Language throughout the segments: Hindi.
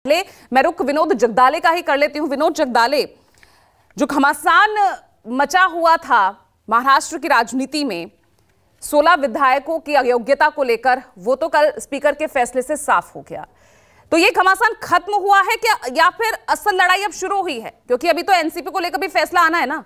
मैं रुख विनोद जगदाले का ही कर लेती हूं। विनोद जगदाले, जो घमासान मचा हुआ था महाराष्ट्र की राजनीति में 16 विधायकों की अयोग्यता को लेकर, वो तो कल स्पीकर के फैसले से साफ हो गया। तो ये घमासान खत्म हुआ है क्या, या फिर असल लड़ाई अब शुरू हुई है? क्योंकि अभी तो एनसीपी को लेकर भी फैसला आना है ना।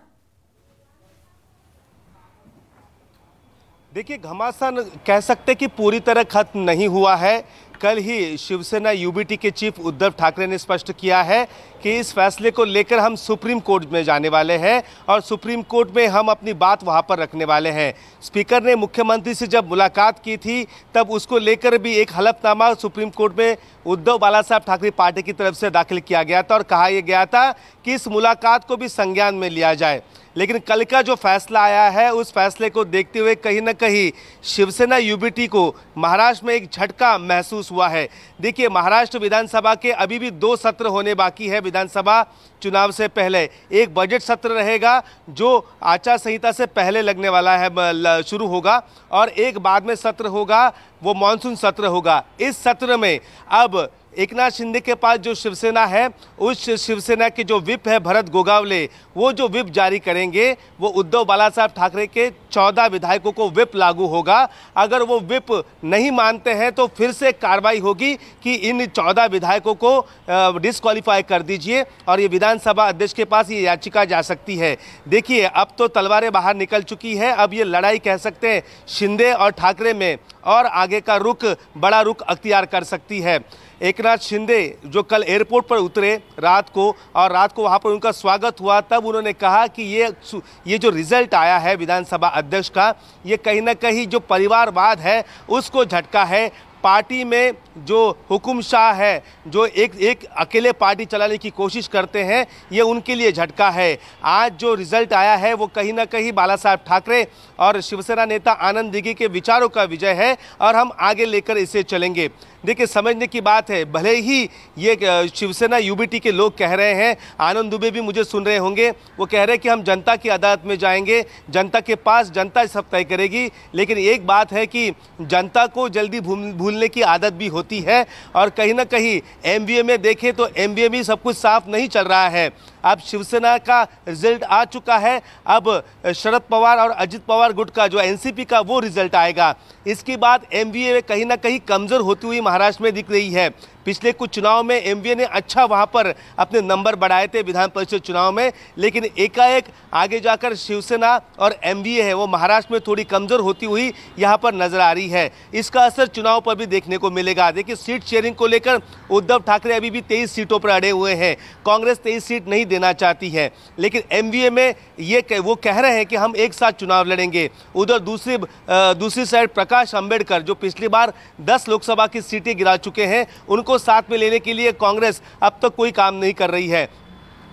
देखिए, घमासान कह सकते कि पूरी तरह खत्म नहीं हुआ है। कल ही शिवसेना यूबीटी के चीफ उद्धव ठाकरे ने स्पष्ट किया है कि इस फैसले को लेकर हम सुप्रीम कोर्ट में जाने वाले हैं और सुप्रीम कोर्ट में हम अपनी बात वहां पर रखने वाले हैं। स्पीकर ने मुख्यमंत्री से जब मुलाकात की थी तब उसको लेकर भी एक हलफनामा सुप्रीम कोर्ट में उद्धव बाला साहब ठाकरे पार्टी की तरफ से दाखिल किया गया था और कहा यह गया था कि इस मुलाकात को भी संज्ञान में लिया जाए। लेकिन कल का जो फैसला आया है, उस फैसले को देखते हुए कहीं ना कहीं शिवसेना यूबीटी को महाराष्ट्र में एक झटका महसूस हुआ है। देखिए, महाराष्ट्र विधानसभा के अभी भी 2 सत्र होने बाकी है। विधानसभा चुनाव से पहले एक बजट सत्र रहेगा जो आचार संहिता से पहले लगने वाला है, शुरू होगा, और एक बाद में सत्र होगा, वो मानसून सत्र होगा। इस सत्र में अब एकनाथ शिंदे के पास जो शिवसेना है, उस शिवसेना के जो विप है भरत गोगावले, वो जो विप जारी करेंगे वो उद्धव बाला साहब ठाकरे के 14 विधायकों को विप लागू होगा। अगर वो विप नहीं मानते हैं तो फिर से कार्रवाई होगी कि इन 14 विधायकों को डिस्क्वालीफाई कर दीजिए और ये विधानसभा अध्यक्ष के पास ये याचिका जा सकती है। देखिए, अब तो तलवारें बाहर निकल चुकी है। अब ये लड़ाई कह सकते हैं शिंदे और ठाकरे में, और आगे का रुख बड़ा रुख अख्तियार कर सकती है। एकनाथ शिंदे जो कल एयरपोर्ट पर उतरे रात को, और रात को वहां पर उनका स्वागत हुआ, तब उन्होंने कहा कि ये जो रिजल्ट आया है विधानसभा अध्यक्ष का, ये कहीं ना कहीं जो परिवारवाद है उसको झटका है। पार्टी में जो हुकुमशाह है, जो एक अकेले पार्टी चलाने की कोशिश करते हैं, ये उनके लिए झटका है। आज जो रिजल्ट आया है वो कहीं ना कहीं बाला साहब ठाकरे और शिवसेना नेता आनंद दिघे के विचारों का विजय है और हम आगे लेकर इसे चलेंगे। देखिए, समझने की बात है, भले ही ये शिवसेना यूबीटी के लोग कह रहे हैं, आनंद दुबे भी मुझे सुन रहे होंगे, वो कह रहे हैं कि हम जनता की अदालत में जाएंगे, जनता के पास, जनता सब तय करेगी। लेकिन एक बात है कि जनता को जल्दी भूलने की आदत भी होती है, और कहीं ना कहीं एमवीए में देखें तो एमवीए में सब कुछ साफ नहीं चल रहा है। अब शिवसेना का रिजल्ट आ चुका है, अब शरद पवार और अजित पवार गुट का जो एनसीपी का वो रिजल्ट आएगा। इसके बाद एमवीए कहीं ना कहीं कमज़ोर होती हुई महाराष्ट्र में दिख रही है। पिछले कुछ चुनाव में एमवीए ने अच्छा वहां पर अपने नंबर बढ़ाए थे विधान परिषद चुनाव में, लेकिन एकाएक आगे जाकर शिवसेना और एमवीए है वो महाराष्ट्र में थोड़ी कमज़ोर होती हुई यहां पर नजर आ रही है। इसका असर चुनाव पर भी देखने को मिलेगा। देखिए, सीट शेयरिंग को लेकर उद्धव ठाकरे अभी भी 23 सीटों पर अड़े हुए हैं। कांग्रेस 23 सीट नहीं देना चाहती है, लेकिन एमवीए में वो कह रहे हैं कि हम एक साथ चुनाव लड़ेंगे। उधर दूसरी साइड प्रकाश अंबेडकर जो पिछली बार 10 लोकसभा की सीटें गिरा चुके हैं, उनको साथ में लेने के लिए कांग्रेस अब तक कोई काम नहीं कर रही है।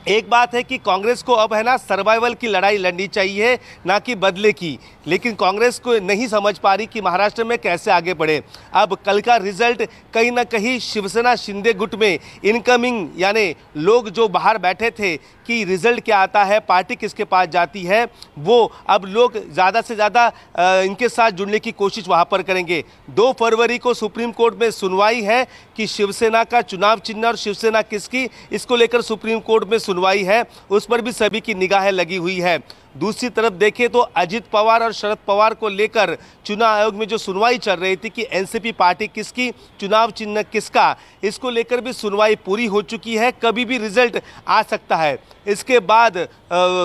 एक बात है कि कांग्रेस को अब है ना सर्वाइवल की लड़ाई लड़नी चाहिए, ना कि बदले की। लेकिन कांग्रेस को नहीं समझ पा रही कि महाराष्ट्र में कैसे आगे बढ़े। अब कल का रिजल्ट कहीं ना कहीं शिवसेना शिंदे गुट में इनकमिंग, यानी लोग जो बाहर बैठे थे कि रिजल्ट क्या आता है, पार्टी किसके पास जाती है, वो अब लोग ज़्यादा से ज़्यादा इनके साथ जुड़ने की कोशिश वहाँ पर करेंगे। 2 फरवरी को सुप्रीम कोर्ट में सुनवाई है कि शिवसेना का चुनाव चिन्ह और शिवसेना किसकी, इसको लेकर सुप्रीम कोर्ट में सुनवाई है, उस पर भी सभी की निगाहें लगी हुई है। दूसरी तरफ देखें तो अजित पवार और शरद पवार को लेकर चुनाव आयोग में जो सुनवाई चल रही थी कि एनसीपी पार्टी किसकी, चुनाव चिन्ह किसका, इसको लेकर भी सुनवाई पूरी हो चुकी है। कभी भी रिजल्ट आ सकता है। इसके बाद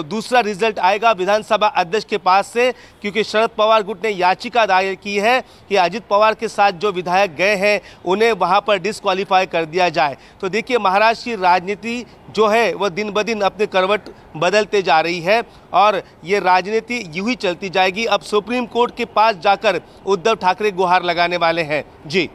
दूसरा रिजल्ट आएगा विधानसभा अध्यक्ष के पास से, क्योंकि शरद पवार गुट ने याचिका दायर की है कि अजित पवार के साथ जो विधायक गए हैं उन्हें वहां पर डिस्क्वालीफाई कर दिया जाए। तो देखिए, महाराष्ट्र की राजनीति जो है वह दिन ब दिन अपने करवट बदलते जा रही है और ये राजनीति यूं ही चलती जाएगी। अब सुप्रीम कोर्ट के पास जाकर उद्धव ठाकरे गुहार लगाने वाले हैं। जी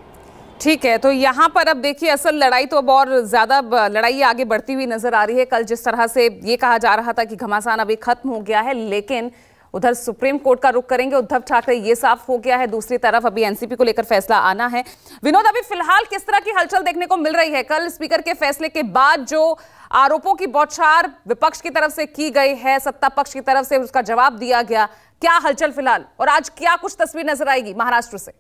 ठीक है, तो यहाँ पर अब देखिए असल लड़ाई तो अब और ज्यादा लड़ाई आगे बढ़ती हुई नजर आ रही है। कल जिस तरह से ये कहा जा रहा था कि घमासान अभी खत्म हो गया है, लेकिन उधर सुप्रीम कोर्ट का रुख करेंगे उद्धव ठाकरे, ये साफ हो गया है। दूसरी तरफ अभी एनसीपी को लेकर फैसला आना है। विनोद, अभी फिलहाल किस तरह की हलचल देखने को मिल रही है? कल स्पीकर के फैसले के बाद जो आरोपों की बौछार विपक्ष की तरफ से की गई है, सत्ता पक्ष की तरफ से उसका जवाब दिया गया, क्या हलचल फिलहाल, और आज क्या कुछ तस्वीर नजर आएगी महाराष्ट्र से?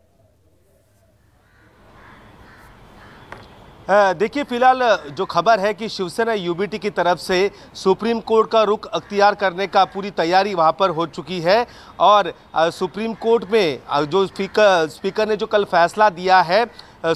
देखिए, फिलहाल जो खबर है कि शिवसेना यूबीटी की तरफ से सुप्रीम कोर्ट का रुख अख्तियार करने का पूरी तैयारी वहां पर हो चुकी है और सुप्रीम कोर्ट में जो स्पीकर ने जो कल फैसला दिया है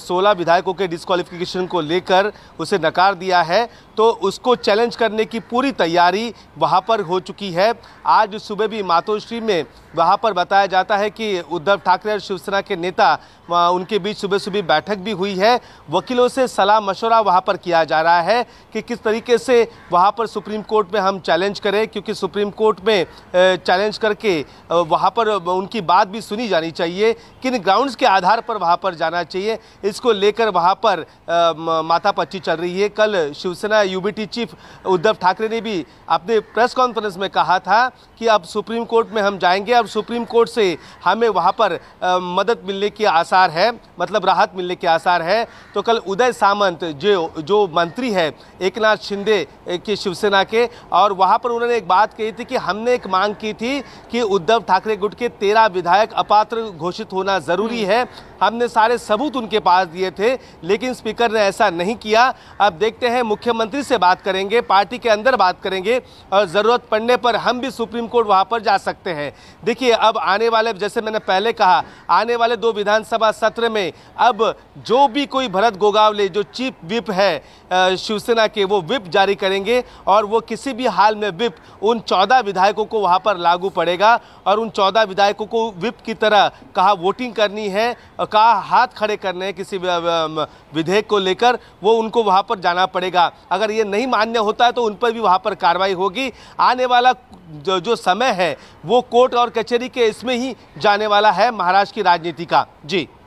16 विधायकों के डिस्क्वालिफिकेशन को लेकर उसे नकार दिया है, तो उसको चैलेंज करने की पूरी तैयारी वहां पर हो चुकी है। आज सुबह भी मातोश्री में वहां पर बताया जाता है कि उद्धव ठाकरे और शिवसेना के नेता उनके बीच सुबह सुबह बैठक भी हुई है। वकीलों से सलाह मशवरा वहां पर किया जा रहा है कि किस तरीके से वहां पर सुप्रीम कोर्ट में हम चैलेंज करें, क्योंकि सुप्रीम कोर्ट में चैलेंज करके वहां पर उनकी बात भी सुनी जानी चाहिए, किन ग्राउंड्स के आधार पर वहां पर जाना चाहिए। इसको लेकर वहां पर माथापच्ची चल रही है। कल शिवसेना यूबीटी चीफ उद्धव ठाकरे ने भी अपने प्रेस कॉन्फ्रेंस में कहा था कि अब सुप्रीम कोर्ट में हम जाएंगे, अब सुप्रीम कोर्ट से हमें वहां पर मदद मिलने के आसार है, मतलब राहत मिलने के आसार है। तो कल उदय सामंत जो मंत्री है एकनाथ शिंदे के शिवसेना के, और वहां पर उन्होंने एक बात कही थी कि हमने एक मांग की थी कि उद्धव ठाकरे गुट के 13 विधायक अपात्र घोषित होना जरूरी है। हमने सारे सबूत उनके पास दिए थे, लेकिन स्पीकर ने ऐसा नहीं किया। अब देखते हैं, मुख्यमंत्री से बात करेंगे, पार्टी के अंदर बात करेंगे और जरूरत पड़ने पर हम भी सुप्रीम कोर्ट वहां पर जा सकते हैं। देखिए, अब आने वाले, जैसे मैंने पहले कहा, आने वाले 2 विधानसभा सत्र में अब जो भी कोई भरत गोगावले जो चीफ व्हिप है शिवसेना के, वो व्हिप जारी करेंगे और वो किसी भी हाल में व्हिप उन 14 विधायकों को वहां पर लागू पड़ेगा और उन 14 विधायकों को व्हिप की तरह कहा वोटिंग करनी है, कहा हाथ खड़े करने हैं किसी विधेयक को लेकर, वो उनको वहां पर जाना पड़ेगा। अगर ये नहीं मान्य होता है तो उन पर भी वहां पर कार्रवाई होगी। आने वाला जो समय है वो कोर्ट और कचहरी के इसमें ही जाने वाला है महाराष्ट्र की राजनीति का। जी।